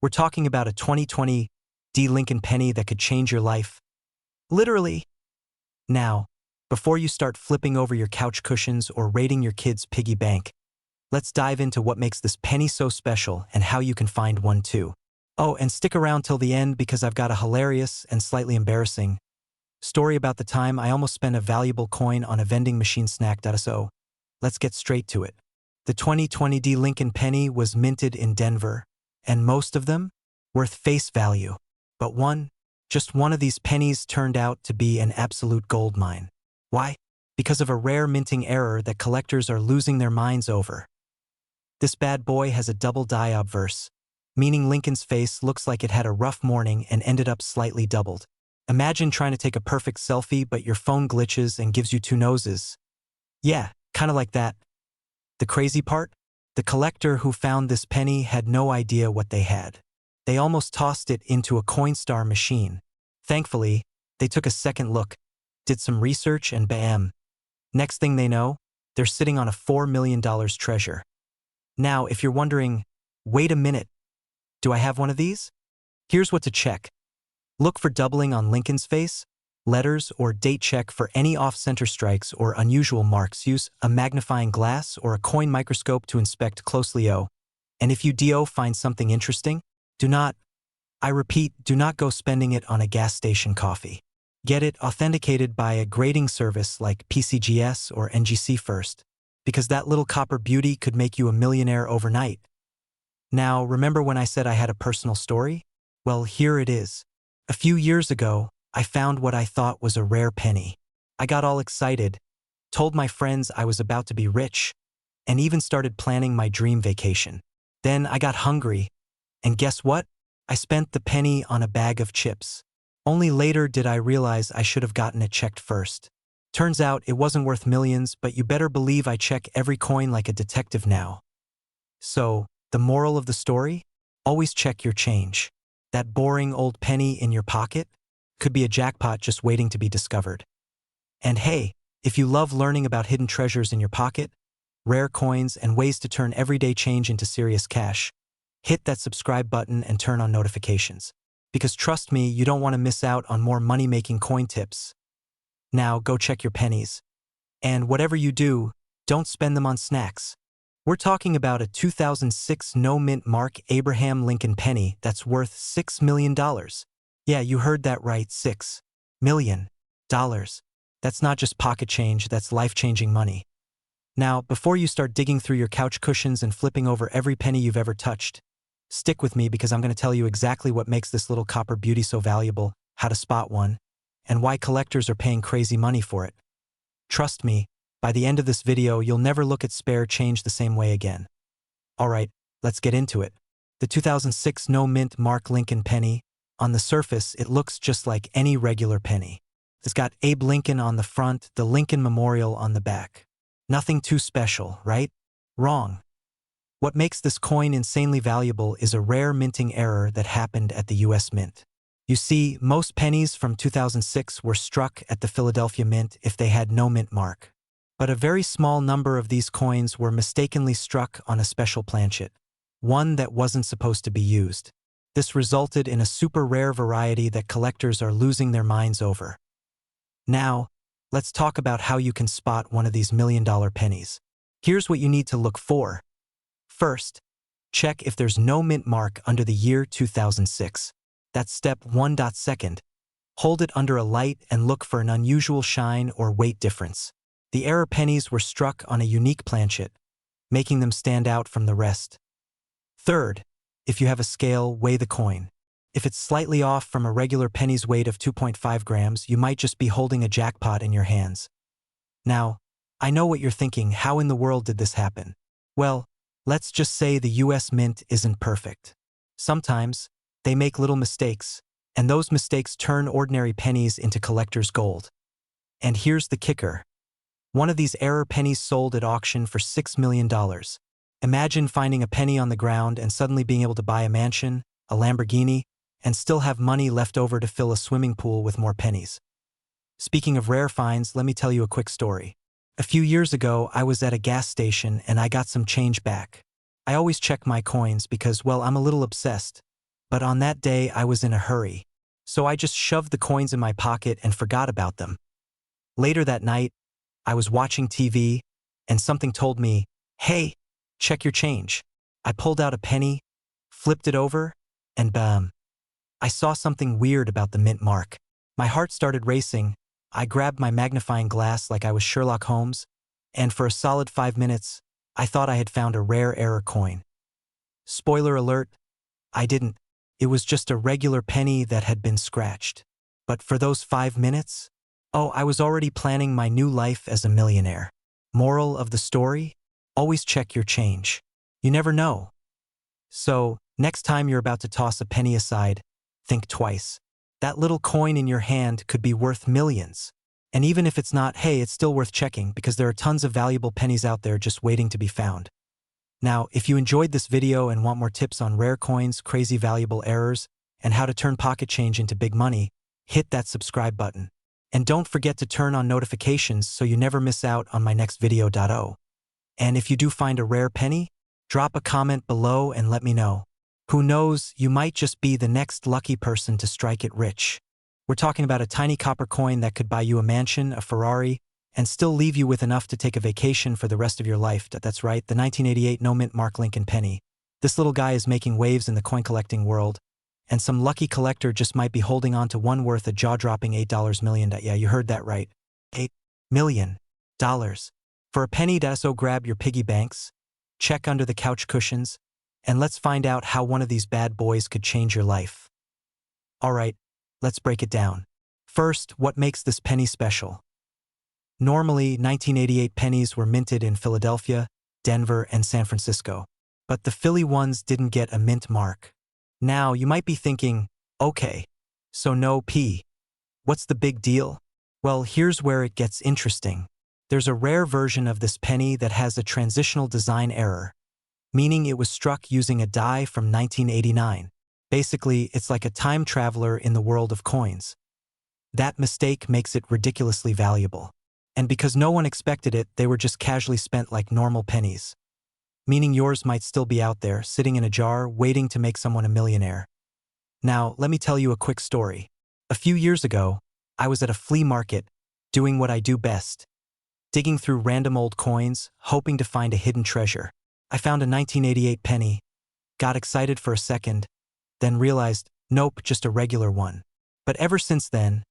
We're talking about a 2020 Lincoln penny that could change your life. Literally. Now, before you start flipping over your couch cushions or raiding your kid's piggy bank, let's dive into what makes this penny so special and how you can find one too. Oh, and stick around till the end because I've got a hilarious and slightly embarrassing story about the time I almost spent a valuable coin on a vending machine snack. So, let's get straight to it. The 2020 Lincoln penny was minted in Denver, and most of them worth face value. But just one of these pennies turned out to be an absolute gold mine. Why? Because of a rare minting error that collectors are losing their minds over. This bad boy has a double die obverse, meaning Lincoln's face looks like it had a rough morning and ended up slightly doubled. Imagine trying to take a perfect selfie but your phone glitches and gives you two noses. Yeah, kind of like that. The crazy part? The collector who found this penny had no idea what they had. They almost tossed it into a Coinstar machine. Thankfully, they took a second look, did some research, and bam. Next thing they know, they're sitting on a $4 million treasure. Now, if you're wondering, wait a minute, do I have one of these? Here's what to check. Look for doubling on Lincoln's face, letters, or date. Check for any off-center strikes or unusual marks. Use a magnifying glass or a coin microscope to inspect closely. And if you find something interesting, I repeat, do not go spending it on a gas station coffee. Get it authenticated by a grading service like PCGS or NGC first, because that little copper beauty could make you a millionaire overnight. Now, remember when I said I had a personal story? Well, here it is. A few years ago, I found what I thought was a rare penny. I got all excited, told my friends I was about to be rich, and even started planning my dream vacation. Then I got hungry. And guess what? I spent the penny on a bag of chips. Only later did I realize I should have gotten it checked first. Turns out it wasn't worth millions, but you better believe I check every coin like a detective now. So, the moral of the story? Always check your change. That boring old penny in your pocket could be a jackpot just waiting to be discovered. And hey, if you love learning about hidden treasures in your pocket, rare coins, and ways to turn everyday change into serious cash, hit that subscribe button and turn on notifications. Because trust me, you don't want to miss out on more money-making coin tips. Now go check your pennies. And whatever you do, don't spend them on snacks. We're talking about a 2006 no-mint mark Abraham Lincoln penny that's worth $6 million. Yeah, you heard that right, $6 million. That's not just pocket change, that's life-changing money. Now, before you start digging through your couch cushions and flipping over every penny you've ever touched, stick with me because I'm going to tell you exactly what makes this little copper beauty so valuable, how to spot one, and why collectors are paying crazy money for it. Trust me, by the end of this video, you'll never look at spare change the same way again. Alright, let's get into it. The 2006 no-mint mark Lincoln penny. On the surface, it looks just like any regular penny. It's got Abe Lincoln on the front, the Lincoln Memorial on the back. Nothing too special, right? Wrong. What makes this coin insanely valuable is a rare minting error that happened at the US Mint. You see, most pennies from 2006 were struck at the Philadelphia Mint if they had no mint mark. But a very small number of these coins were mistakenly struck on a special planchet, one that wasn't supposed to be used. This resulted in a super rare variety that collectors are losing their minds over. Now, let's talk about how you can spot one of these million-dollar pennies. Here's what you need to look for. First, check if there's no mint mark under the year 2006. That's step 1. Second, hold it under a light and look for an unusual shine or weight difference. The error pennies were struck on a unique planchet, making them stand out from the rest. Third, if you have a scale, weigh the coin. If it's slightly off from a regular penny's weight of 2.5 grams, you might just be holding a jackpot in your hands. Now, I know what you're thinking, how in the world did this happen? Well, let's just say the US Mint isn't perfect. Sometimes, they make little mistakes, and those mistakes turn ordinary pennies into collector's gold. And here's the kicker. One of these error pennies sold at auction for $6 million. Imagine finding a penny on the ground and suddenly being able to buy a mansion, a Lamborghini, and still have money left over to fill a swimming pool with more pennies. Speaking of rare finds, let me tell you a quick story. A few years ago, I was at a gas station and I got some change back. I always check my coins because, well, I'm a little obsessed. But on that day, I was in a hurry. So I just shoved the coins in my pocket and forgot about them. Later that night, I was watching TV, and something told me, "Hey, check your change." I pulled out a penny, flipped it over, and bam, I saw something weird about the mint mark. My heart started racing. I grabbed my magnifying glass like I was Sherlock Holmes, and for a solid 5 minutes, I thought I had found a rare error coin. Spoiler alert, I didn't. It was just a regular penny that had been scratched. But for those 5 minutes, oh, I was already planning my new life as a millionaire. Moral of the story? Always check your change. You never know. So, next time you're about to toss a penny aside, think twice. That little coin in your hand could be worth millions. And even if it's not, hey, it's still worth checking because there are tons of valuable pennies out there just waiting to be found. Now, if you enjoyed this video and want more tips on rare coins, crazy valuable errors, and how to turn pocket change into big money, hit that subscribe button. And don't forget to turn on notifications so you never miss out on my next video. And if you do find a rare penny, drop a comment below and let me know. Who knows, you might just be the next lucky person to strike it rich. We're talking about a tiny copper coin that could buy you a mansion, a Ferrari, and still leave you with enough to take a vacation for the rest of your life. That's right, the 1988 no-mint mark Lincoln penny. This little guy is making waves in the coin collecting world, and some lucky collector just might be holding on to one worth a jaw-dropping $8 million. Yeah, you heard that right. $8 million. For a penny. So grab your piggy banks, check under the couch cushions, and let's find out how one of these bad boys could change your life. All right, let's break it down. First, what makes this penny special? Normally, 1988 pennies were minted in Philadelphia, Denver, and San Francisco. But the Philly ones didn't get a mint mark. Now, you might be thinking, okay, so no P. What's the big deal? Well, here's where it gets interesting. There's a rare version of this penny that has a transitional design error, meaning it was struck using a die from 1989. Basically, it's like a time traveler in the world of coins. That mistake makes it ridiculously valuable. And because no one expected it, they were just casually spent like normal pennies. Meaning yours might still be out there, sitting in a jar, waiting to make someone a millionaire. Now, let me tell you a quick story. A few years ago, I was at a flea market, doing what I do best, digging through random old coins, hoping to find a hidden treasure. I found a 1988 penny, got excited for a second, then realized, nope, just a regular one. But ever since then,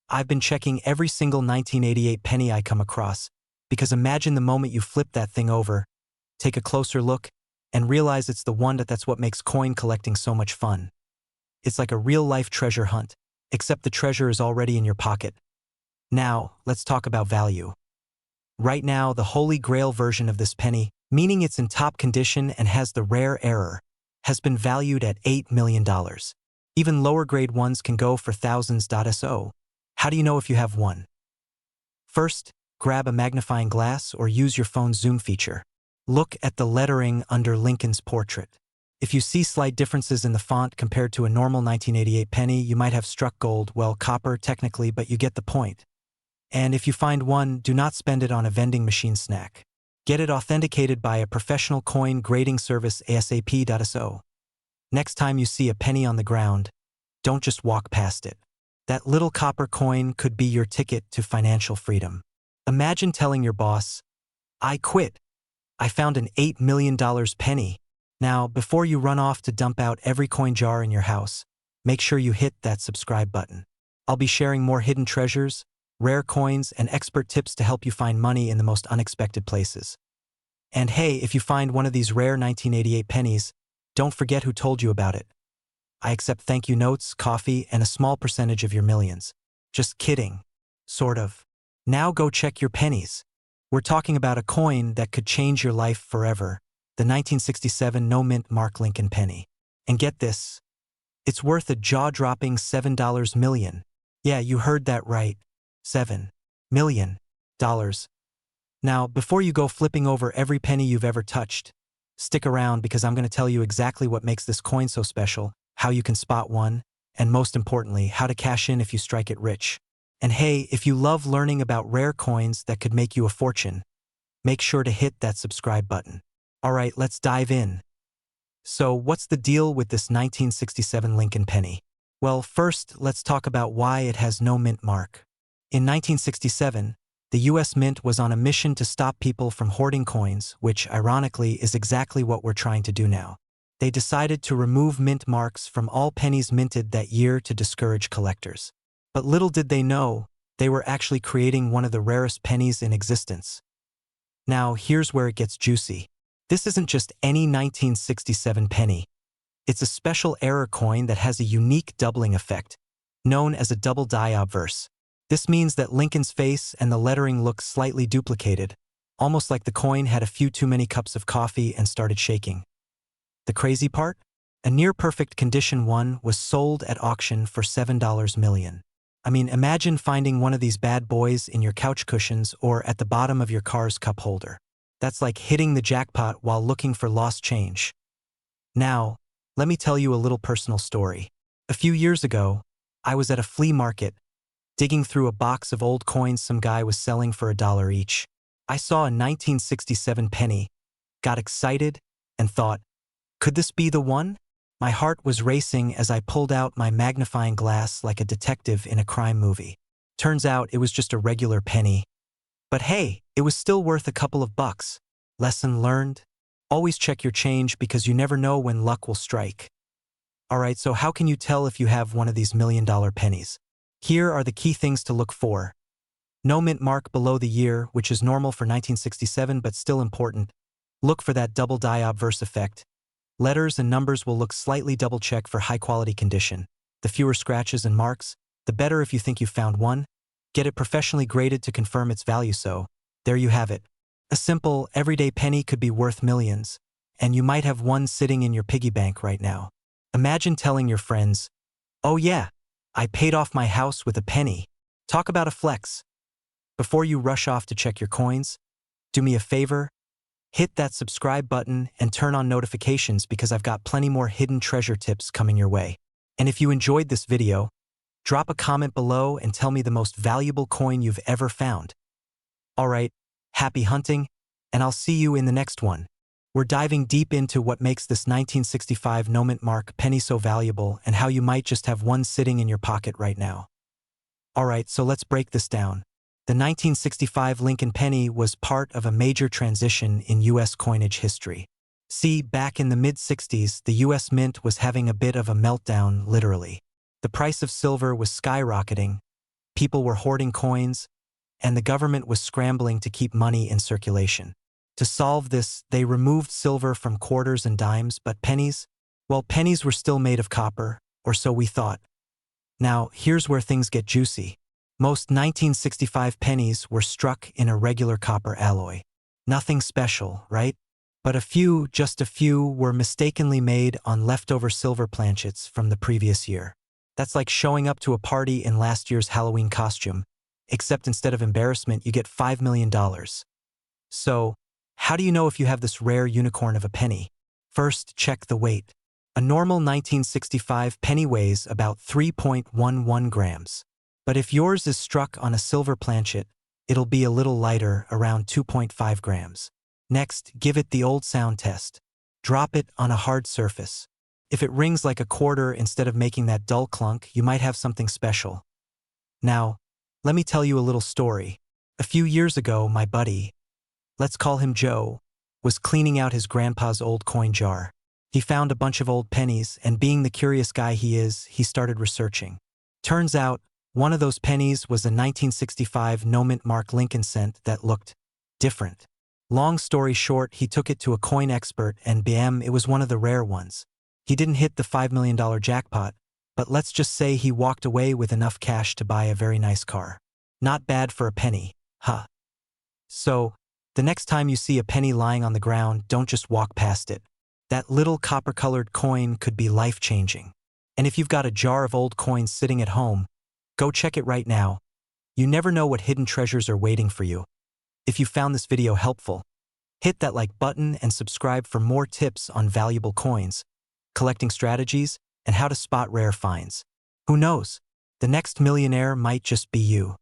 I've been checking every single 1988 penny I come across, because imagine the moment you flip that thing over, take a closer look, and realize it's the one that's what makes coin collecting so much fun. It's like a real-life treasure hunt, except the treasure is already in your pocket. Now, let's talk about value. Right now, the holy grail version of this penny, meaning it's in top condition and has the rare error, has been valued at $8 million. Even lower grade ones can go for thousands. So, how do you know if you have one? First, grab a magnifying glass or use your phone's zoom feature. Look at the lettering under Lincoln's portrait. If you see slight differences in the font compared to a normal 1988 penny, you might have struck gold, well, copper technically, but you get the point. And if you find one, do not spend it on a vending machine snack. Get it authenticated by a professional coin grading service ASAP. So, next time you see a penny on the ground, don't just walk past it. That little copper coin could be your ticket to financial freedom. Imagine telling your boss, I quit. I found an $8 million penny. Now, before you run off to dump out every coin jar in your house, make sure you hit that subscribe button. I'll be sharing more hidden treasures, rare coins, and expert tips to help you find money in the most unexpected places. And hey, if you find one of these rare 1988 pennies, don't forget who told you about it. I accept thank you notes, coffee, and a small percentage of your millions. Just kidding. Sort of. Now go check your pennies. We're talking about a coin that could change your life forever, the 1967 no-mint mark Lincoln penny. And get this, it's worth a jaw-dropping $7 million. Yeah, you heard that right. $7 million. Now, before you go flipping over every penny you've ever touched, stick around because I'm going to tell you exactly what makes this coin so special, how you can spot one, and most importantly, how to cash in if you strike it rich. And hey, if you love learning about rare coins that could make you a fortune, make sure to hit that subscribe button. All right, let's dive in. So what's the deal with this 1967 Lincoln penny? Well, first, let's talk about why it has no mint mark. In 1967, the US Mint was on a mission to stop people from hoarding coins, which, ironically, is exactly what we're trying to do now. They decided to remove mint marks from all pennies minted that year to discourage collectors. But little did they know, they were actually creating one of the rarest pennies in existence. Now, here's where it gets juicy. This isn't just any 1967 penny. It's a special error coin that has a unique doubling effect, known as a double die obverse. This means that Lincoln's face and the lettering look slightly duplicated, almost like the coin had a few too many cups of coffee and started shaking. The crazy part? A near-perfect condition one was sold at auction for $7 million. I mean, imagine finding one of these bad boys in your couch cushions or at the bottom of your car's cup holder. That's like hitting the jackpot while looking for lost change. Now, let me tell you a little personal story. A few years ago, I was at a flea market, digging through a box of old coins some guy was selling for $1 each. I saw a 1967 penny, got excited, and thought, could this be the one? My heart was racing as I pulled out my magnifying glass like a detective in a crime movie. Turns out it was just a regular penny. But hey, it was still worth a couple of bucks. Lesson learned? Always check your change because you never know when luck will strike. Alright, so how can you tell if you have one of these million-dollar pennies? Here are the key things to look for. No mint mark below the year, which is normal for 1967 but still important. Look for that double die obverse effect. Letters and numbers will look slightly double-check for high-quality condition. The fewer scratches and marks, the better if you think you've found one. Get it professionally graded to confirm its value. So, there you have it. A simple, everyday penny could be worth millions, and you might have one sitting in your piggy bank right now. Imagine telling your friends, "Oh yeah, I paid off my house with a penny." Talk about a flex. Before you rush off to check your coins, do me a favor. Hit that subscribe button and turn on notifications because I've got plenty more hidden treasure tips coming your way. And if you enjoyed this video, drop a comment below and tell me the most valuable coin you've ever found. Alright, happy hunting, and I'll see you in the next one. We're diving deep into what makes this 1965 no mint mark penny so valuable and how you might just have one sitting in your pocket right now. Alright, so let's break this down. The 1965 Lincoln penny was part of a major transition in U.S. coinage history. See, back in the mid-60s, the U.S. Mint was having a bit of a meltdown, literally. The price of silver was skyrocketing, people were hoarding coins, and the government was scrambling to keep money in circulation. To solve this, they removed silver from quarters and dimes, but pennies? Well, pennies were still made of copper, or so we thought. Now, here's where things get juicy. Most 1965 pennies were struck in a regular copper alloy. Nothing special, right? But just a few, were mistakenly made on leftover silver planchets from the previous year. That's like showing up to a party in last year's Halloween costume, except instead of embarrassment, you get $5 million. So, how do you know if you have this rare unicorn of a penny? First, check the weight. A normal 1965 penny weighs about 3.11 grams. But if yours is struck on a silver planchet, it'll be a little lighter, around 2.5 grams. Next, give it the old sound test. Drop it on a hard surface. If it rings like a quarter instead of making that dull clunk, you might have something special. Now, let me tell you a little story. A few years ago, my buddy, let's call him Joe, was cleaning out his grandpa's old coin jar. He found a bunch of old pennies, and being the curious guy he is, he started researching. Turns out, one of those pennies was a 1965 no mint mark Lincoln cent that looked different. Long story short, he took it to a coin expert and bam, it was one of the rare ones. He didn't hit the $5 million jackpot, but let's just say he walked away with enough cash to buy a very nice car. Not bad for a penny, huh? So, the next time you see a penny lying on the ground, don't just walk past it. That little copper-colored coin could be life-changing. And if you've got a jar of old coins sitting at home, go check it right now. You never know what hidden treasures are waiting for you. If you found this video helpful, hit that like button and subscribe for more tips on valuable coins, collecting strategies, and how to spot rare finds. Who knows? The next millionaire might just be you.